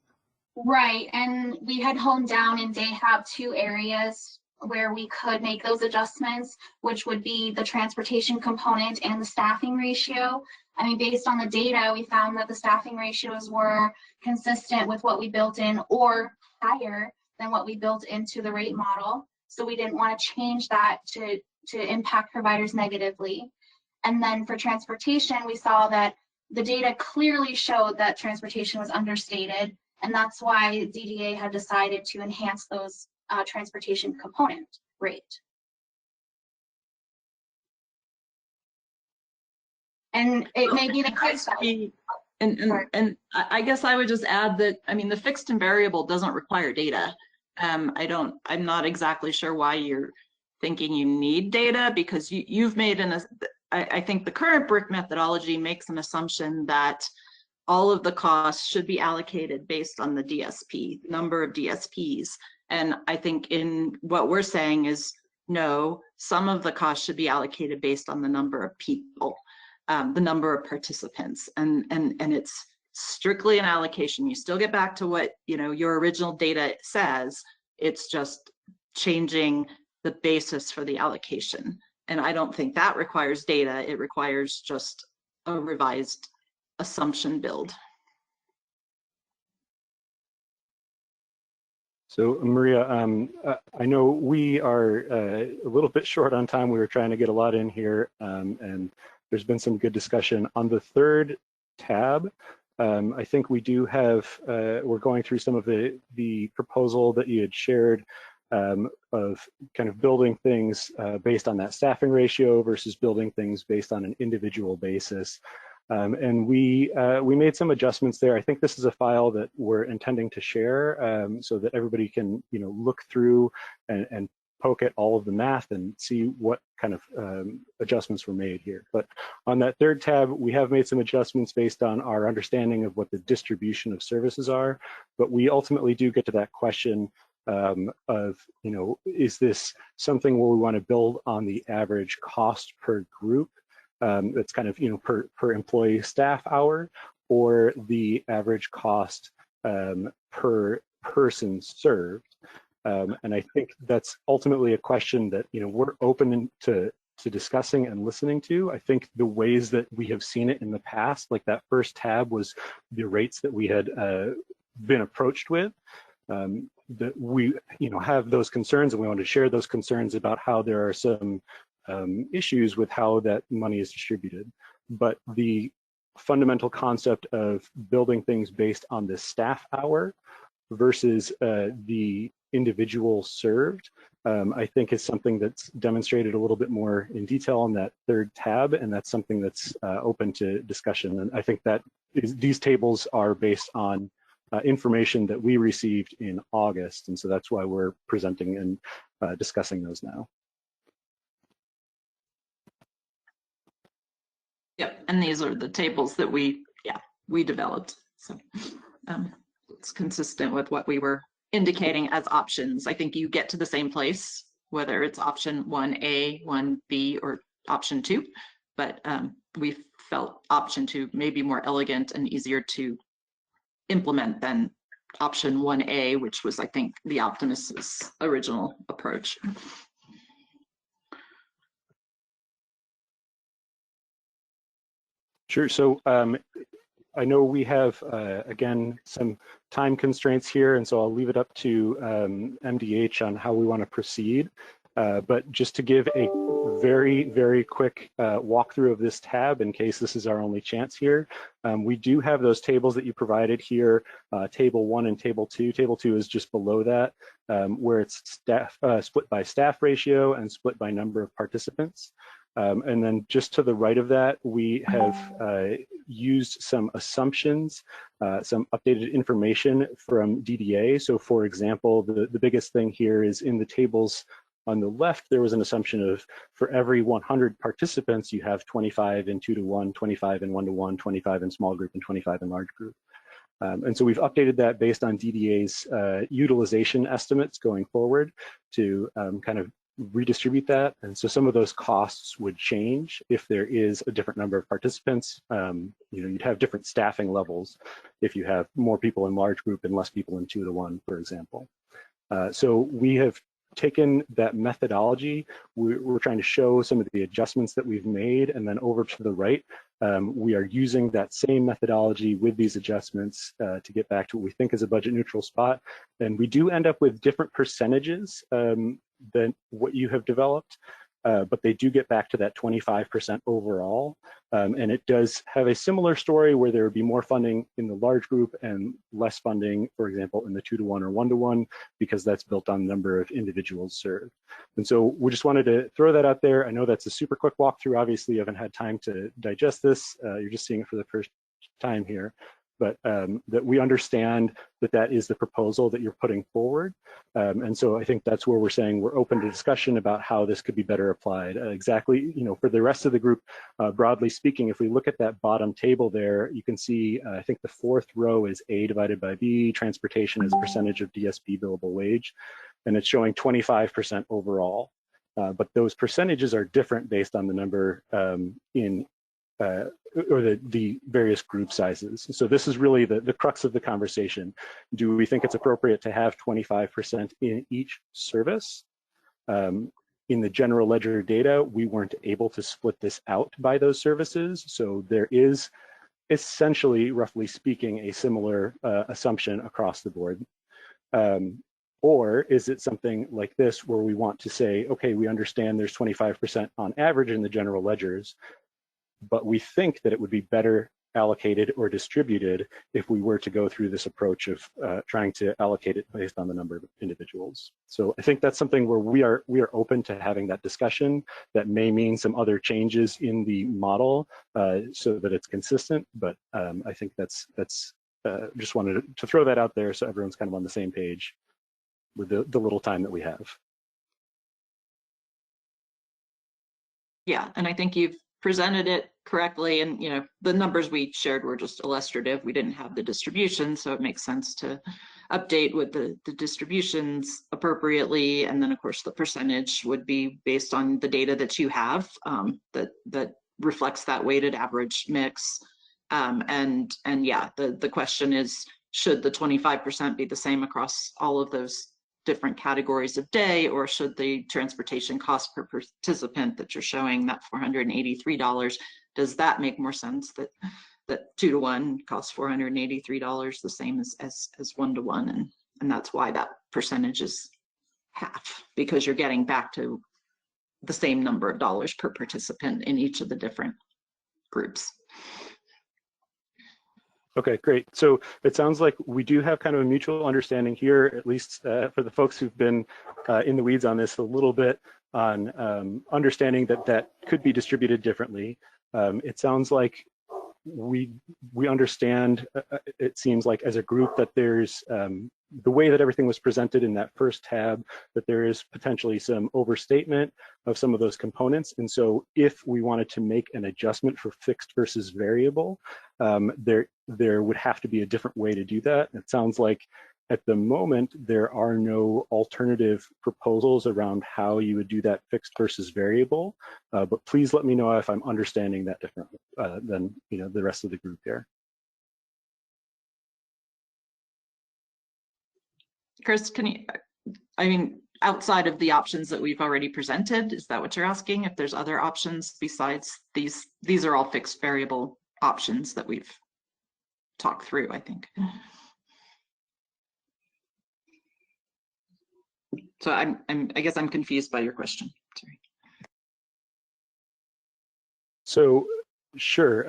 Speaker 5: Right, and we had honed down in DAHAB 2 areas where we could make those adjustments, which would be the transportation component and the staffing ratio. I mean, based on the data, we found that the staffing ratios were consistent with what we built in or higher than what we built into the rate model. So we didn't want to change that to impact providers negatively. And then for transportation, we saw that the data clearly showed that transportation was understated. And that's why DDA had decided to enhance those transportation component rate. And it may be the case that
Speaker 7: and I guess I would just add that, I mean, the fixed and variable doesn't require data. I'm not exactly sure why you're thinking you need data, because you've made I think the current BRIC methodology makes an assumption that all of the costs should be allocated based on the DSP, number of DSPs. And I think in what we're saying is, no, some of the costs should be allocated based on the number of people, the number of participants, and it's strictly an allocation. You still get back to what, you know, your original data says. It's just changing the basis for the allocation. And I don't think that requires data. It requires just a revised assumption build.
Speaker 8: So Maria, I know we are a little bit short on time. We were trying to get a lot in here, and there's been some good discussion. On the third tab, I think we do have, we're going through some of the proposal that you had shared of kind of building things based on that staffing ratio versus building things based on an individual basis. And we made some adjustments there. I think this is a file that we're intending to share so that everybody can, you know, look through and poke at all of the math and see what kind of adjustments were made here. But on that third tab, we have made some adjustments based on our understanding of what the distribution of services are. But we ultimately do get to that question of, you know, is this something where we want to build on the average cost per group? That's kind of, you know, per employee staff hour, or the average cost per person served. And I think that's ultimately a question that, you know, we're open to discussing and listening to. I think the ways that we have seen it in the past, like that first tab was the rates that we had been approached with, that we, you know, have those concerns, and we want to share those concerns about how there are some issues with how that money is distributed. But the fundamental concept of building things based on the staff hour versus the individual served, I think is something that's demonstrated a little bit more in detail on that third tab, and that's something that's open to discussion. And I think that these tables are based on information that we received in August, and so that's why we're presenting and discussing those now.
Speaker 7: Yep, and these are the tables that we developed. So it's consistent with what we were indicating as options. I think you get to the same place, whether it's option 1A, 1B, or option 2, but we felt option 2 may be more elegant and easier to implement than option 1A, which was, I think, the Optimus's original approach.
Speaker 8: Sure. So I know we have, again, some time constraints here, and so I'll leave it up to MDH on how we want to proceed. But just to give a very, very quick walkthrough of this tab in case this is our only chance here. We do have those tables that you provided here, Table 1 and Table 2. Table 2 is just below that, where it's split by staff ratio and split by number of participants. And then just to the right of that, we have used some assumptions, some updated information from DDA. So for example, the biggest thing here is in the tables on the left, there was an assumption of for every 100 participants, you have 25 in 2-to-1, 25 in 1-to-1, 25 in small group, and 25 in large group. And so we've updated that based on DDA's utilization estimates going forward to kind of redistribute that. And so some of those costs would change if there is a different number of participants. You'd have different staffing levels if you have more people in large group and less people in 2-to-1, for example. So we have taken that methodology. We're trying to show some of the adjustments that we've made, and then over to the right, we are using that same methodology with these adjustments to get back to what we think is a budget neutral spot. And we do end up with different percentages than what you have developed, but they do get back to that 25% overall. And it does have a similar story where there would be more funding in the large group and less funding, for example, in the 2-to-1 or 1-to-1, because that's built on the number of individuals served. And so we just wanted to throw that out there. I know that's a super quick walkthrough. Obviously, you haven't had time to digest this. You're just seeing it for the first time here. But that we understand that that is the proposal that you're putting forward. And so I think that's where we're saying we're open to discussion about how this could be better applied. Exactly, for the rest of the group, broadly speaking, if we look at that bottom table there, you can see, I think the fourth row is A divided by B, transportation as a percentage of DSP billable wage, and it's showing 25% overall. But those percentages are different based on the number or the various group sizes. So this is really the crux of the conversation. Do we think it's appropriate to have 25% in each service? In the general ledger data, we weren't able to split this out by those services. So there is essentially, roughly speaking, a similar assumption across the board. Or is it something like this where we want to say, okay, we understand there's 25% on average in the general ledgers, but we think that it would be better allocated or distributed if we were to go through this approach of trying to allocate it based on the number of individuals. So I think that's something where we are open to having that discussion. That may mean some other changes in the model so that it's consistent, but I think that's just wanted to throw that out there so everyone's kind of on the same page with the little time that we have.
Speaker 7: Yeah, and I think you've presented it correctly, and the numbers we shared were just illustrative. We didn't have the distribution, so it makes sense to update with the distributions appropriately, and then of course the percentage would be based on the data that you have that reflects that weighted average mix. And yeah, the question is, should the 25% be the same across all of those different categories of day, or should the transportation cost per participant that you're showing, that $483, does that make more sense, that 2-to-1 costs $483, the same as 1-to-1, and that's why that percentage is half, because you're getting back to the same number of dollars per participant in each of the different groups.
Speaker 8: Okay, great. So it sounds like we do have kind of a mutual understanding here, at least for the folks who've been in the weeds on this a little bit, on understanding that could be distributed differently. It sounds like we understand, it seems like as a group, that there's the way that everything was presented in that first tab, that there is potentially some overstatement of some of those components. And so if we wanted to make an adjustment for fixed versus variable, there would have to be a different way to do that. It sounds like at the moment, there are no alternative proposals around how you would do that fixed versus variable, but please let me know if I'm understanding that differently than the rest of the group here.
Speaker 7: Chris, I mean, outside of the options that we've already presented, is that what you're asking? If there's other options besides these are all fixed variable options that we've talked through, I think. So I guess I'm confused by your question. Sorry.
Speaker 8: So, sure.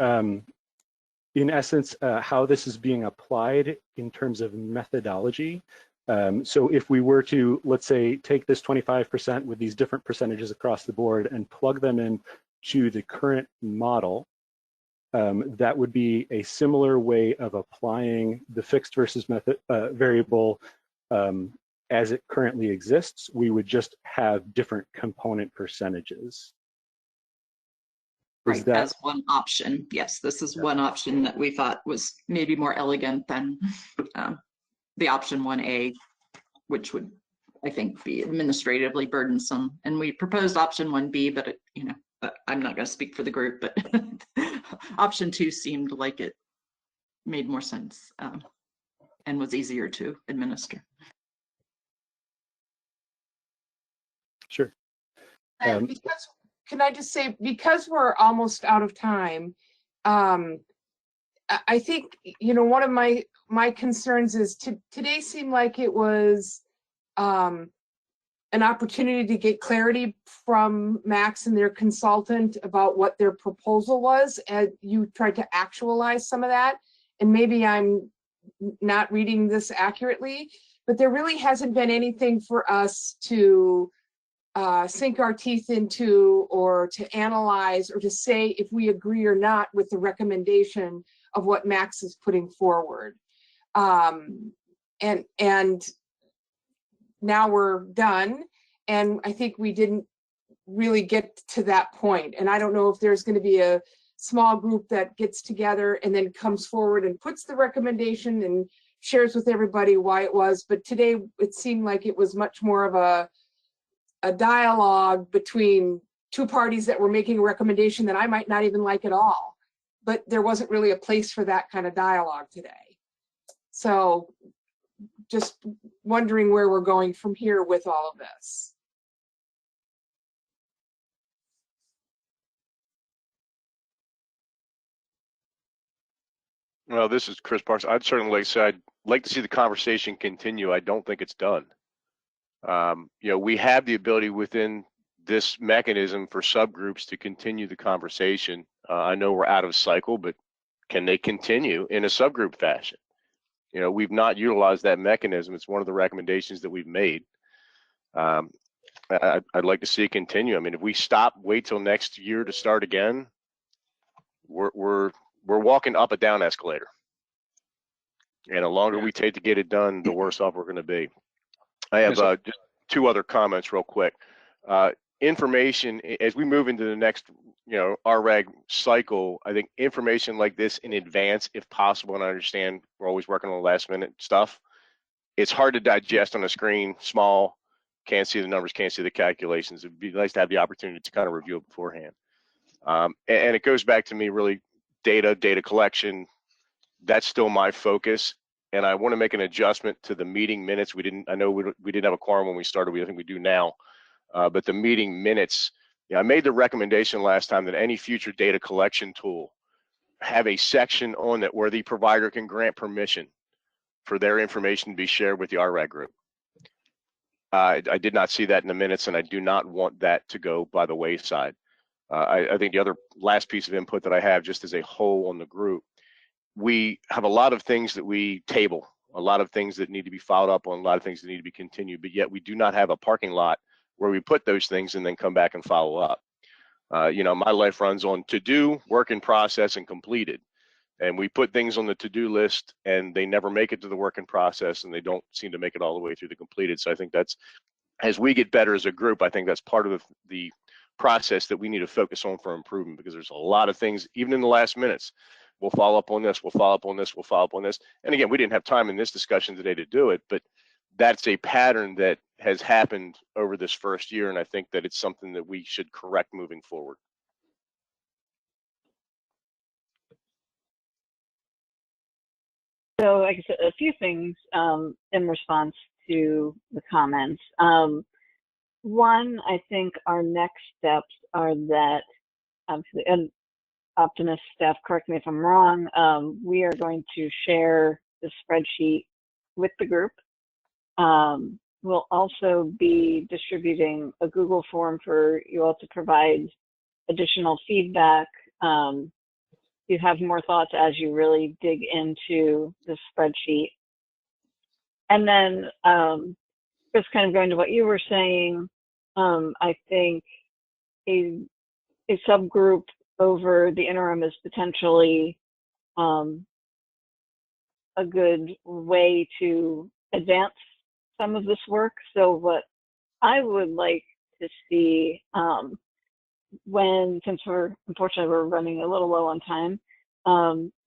Speaker 8: In essence, how this is being applied in terms of methodology. So if we were to, let's say, take this 25% with these different percentages across the board and plug them in to the current model, that would be a similar way of applying the fixed versus variable as it currently exists. We would just have different component percentages.
Speaker 7: Right, as one option. Yes, this is one option that we thought was maybe more elegant than the option 1A, which would, I think, be administratively burdensome. And we proposed option 1B, but I'm not going to speak for the group, but option 2 seemed like it made more sense and was easier to administer.
Speaker 8: Sure.
Speaker 6: Because, can I just say, because we're almost out of time, I think, one of my concerns is today seemed like it was an opportunity to get clarity from Max and their consultant about what their proposal was, and you tried to actualize some of that. And maybe I'm not reading this accurately, but there really hasn't been anything for us to sink our teeth into, or to analyze, or to say if we agree or not with the recommendation of what Max is putting forward. And now we're done, and I think we didn't really get to that point. And I don't know if there's going to be a small group that gets together and then comes forward and puts the recommendation and shares with everybody why it was. But today it seemed like it was much more of a dialogue between two parties that were making a recommendation that I might not even like at all. But there wasn't really a place for that kind of dialogue today. So just wondering where we're going from here with all of this.
Speaker 11: Well, this is Chris Parks. I'd certainly say I'd like to see the conversation continue. I don't think it's done. We have the ability within this mechanism for subgroups to continue the conversation. I know we're out of cycle, but can they continue in a subgroup fashion? We've not utilized that mechanism. It's one of the recommendations that we've made. I'd like to see it continue. I mean, if we stop, wait till next year to start again, we're walking up a down escalator. And the longer we take to get it done, the worse off we're going to be. I have just two other comments real quick. Information, as we move into the next, RREG cycle, I think information like this in advance, if possible, and I understand we're always working on the last minute stuff, it's hard to digest on a screen, small, can't see the numbers, can't see the calculations. It'd be nice to have the opportunity to kind of review it beforehand. And it goes back to me really data collection. That's still my focus. And I want to make an adjustment to the meeting minutes. I know we didn't have a quorum when we started. I think we do now. But the meeting minutes, I made the recommendation last time that any future data collection tool have a section on it where the provider can grant permission for their information to be shared with the RREG group. I did not see that in the minutes, and I do not want that to go by the wayside. I think the other last piece of input that I have, just as a whole on the group, we have a lot of things that we table, a lot of things that need to be followed up on, a lot of things that need to be continued, but yet we do not have a parking lot where we put those things and then come back and follow up. My life runs on to do, work in process, and completed. And we put things on the to-do list and they never make it to the work in process, and they don't seem to make it all the way through the completed. So I think that's, as we get better as a group, I think that's part of the process that we need to focus on for improvement, because there's a lot of things, even in the last minutes, we'll follow up on this, we'll follow up on this, we'll follow up on this. And again, we didn't have time in this discussion today to do it, but that's a pattern that has happened over this first year. And I think that it's something that we should correct moving forward.
Speaker 12: So I guess a few things in response to the comments. One, I think our next steps are that, and Optimist staff, correct me if I'm wrong, we are going to share the spreadsheet with the group. We'll also be distributing a Google form for you all to provide additional feedback you have more thoughts as you really dig into the spreadsheet. And then just kind of going to what you were saying, I think a subgroup over the interim is potentially a good way to advance some of this work. So what I would like to see since unfortunately we're running a little low on time,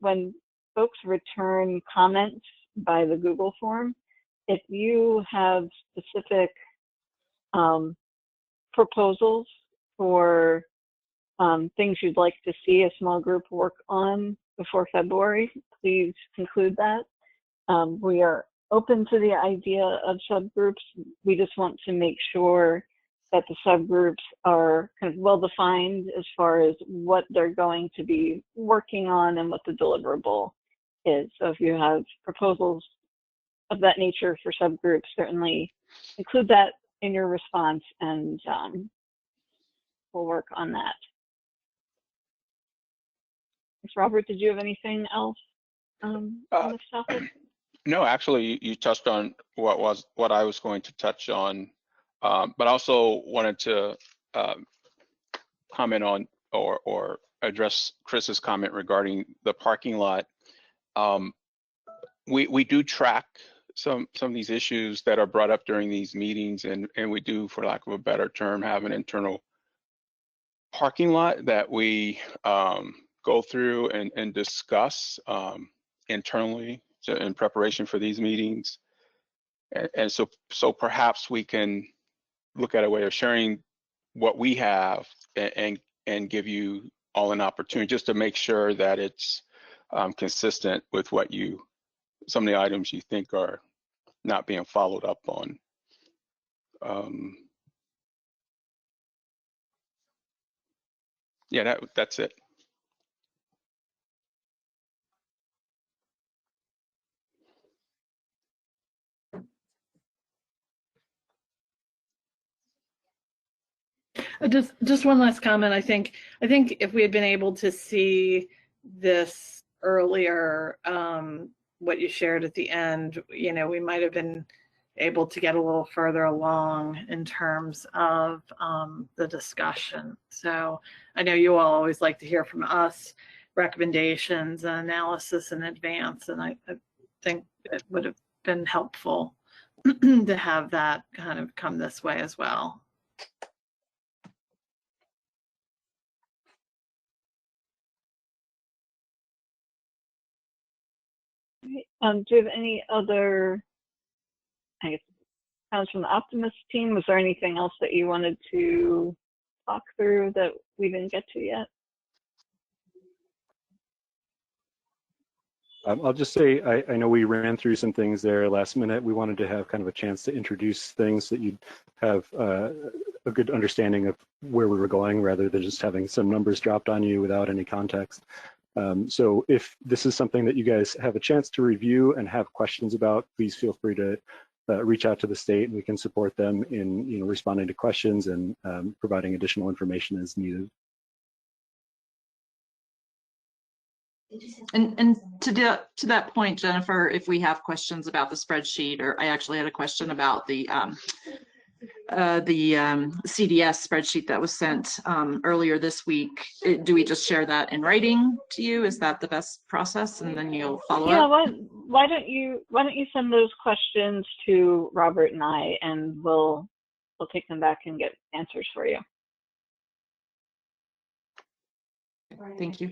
Speaker 12: when folks return comments by the Google form, if you have specific proposals for things you'd like to see a small group work on before February, please include that. We are open to the idea of subgroups. We just want to make sure that the subgroups are kind of well defined as far as what they're going to be working on and what the deliverable is. So if you have proposals of that nature for subgroups, certainly include that in your response, and we'll work on that. Robert, did you have anything else on this topic?
Speaker 3: No, actually, you touched on what I was going to touch on, but also wanted to comment on or address Chris's comment regarding the parking lot. We do track some of these issues that are brought up during these meetings, and we do, for lack of a better term, have an internal parking lot that we go through and discuss internally in preparation for these meetings. And so perhaps we can look at a way of sharing what we have and give you all an opportunity just to make sure that it's consistent with what some of the items you think are not being followed up on. Yeah, that's it.
Speaker 10: Just one last comment. I think if we had been able to see this earlier, what you shared at the end, we might have been able to get a little further along in terms of the discussion. So I know you all always like to hear from us recommendations and analysis in advance, and I think it would have been helpful to have that kind of come this way as well.
Speaker 12: Do you have any other, I guess, comments from the Optimist team? Was there anything else that you wanted to talk through that we didn't get to yet?
Speaker 8: I'll just say, I know we ran through some things there last minute. We wanted to have kind of a chance to introduce things that you'd have a good understanding of where we were going, rather than just having some numbers dropped on you without any context. So if this is something that you guys have a chance to review and have questions about, please feel free to reach out to the state, and we can support them in responding to questions and providing additional information as needed.
Speaker 7: And to that point, Jennifer, if we have questions about the spreadsheet, or I actually had a question about the CDS spreadsheet that was sent earlier this week. Do we just share that in writing to you? Is that the best process, and then you'll follow up?
Speaker 12: Yeah. Why don't you send those questions to Robert and I, and we'll take them back and get answers for you.
Speaker 7: Thank you.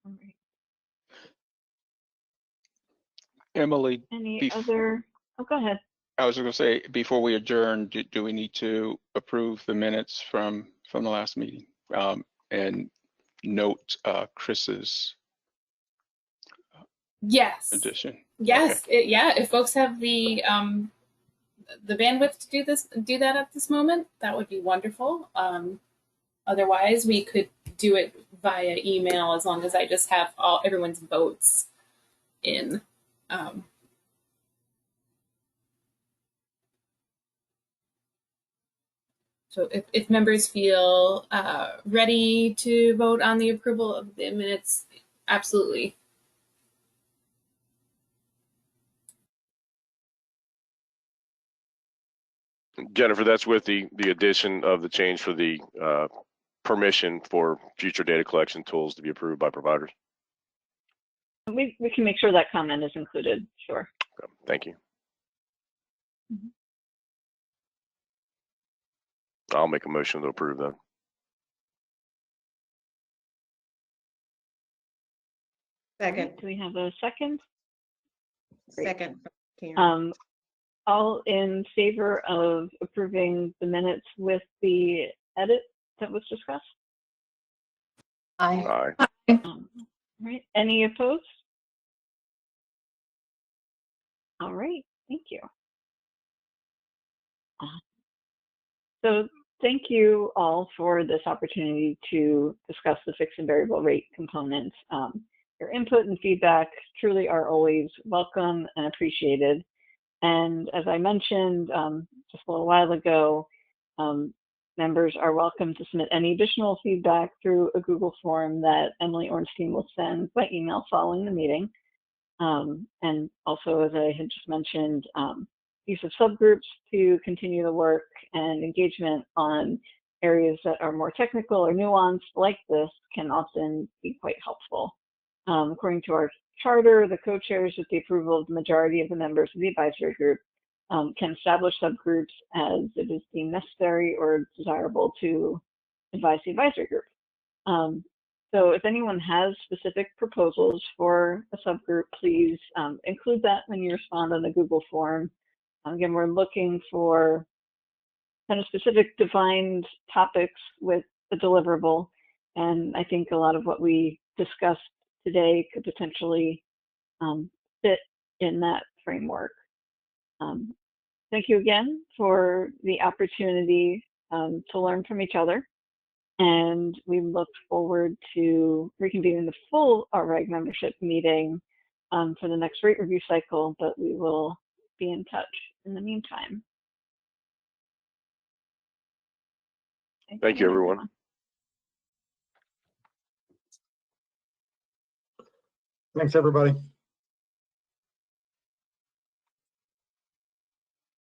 Speaker 12: All right.
Speaker 3: Emily,
Speaker 12: Any other? Oh, go ahead.
Speaker 3: I was going to say, before we adjourn, do we need to approve the minutes from the last meeting and note Chris's addition?
Speaker 13: Yes. Okay. Yeah. If folks have the bandwidth to do that at this moment, that would be wonderful. Otherwise, we could do it via email, as long as I just have everyone's votes in. So if members feel ready to vote on the approval of the minutes, absolutely.
Speaker 11: Jennifer, that's with the addition of the change for the permission for future data collection tools to be approved by providers.
Speaker 12: We can make sure that comment is included, sure.
Speaker 11: Okay, thank you.
Speaker 12: Mm-hmm.
Speaker 11: I'll make a motion to approve that.
Speaker 9: Second.
Speaker 12: Do we have a second?
Speaker 9: Second.
Speaker 12: All in favor of approving the minutes with the edit that was discussed?
Speaker 11: Aye.
Speaker 12: Right. Any opposed? All right. Thank you. So thank you all for this opportunity to discuss the fixed and variable rate components. Your input and feedback truly are always welcome and appreciated. And as I mentioned just a little while ago, members are welcome to submit any additional feedback through a Google form that Emily Ornstein will send by email following the meeting. And also, as I had just mentioned, use of subgroups to continue the work and engagement on areas that are more technical or nuanced like this can often be quite helpful. According to our charter, the co-chairs, with the approval of the majority of the members of the advisory group, can establish subgroups as it is deemed necessary or desirable to advise the advisory group. So if anyone has specific proposals for a subgroup, please include that when you respond on the Google form. Again, we're looking for kind of specific defined topics with the deliverable. And I think a lot of what we discussed today could potentially fit in that framework. Thank you again for the opportunity to learn from each other. And we look forward to reconvening the full RREG membership meeting for the next rate review cycle, but we will be in touch in the meantime.
Speaker 11: Thank you, everyone.
Speaker 4: Thanks, everybody.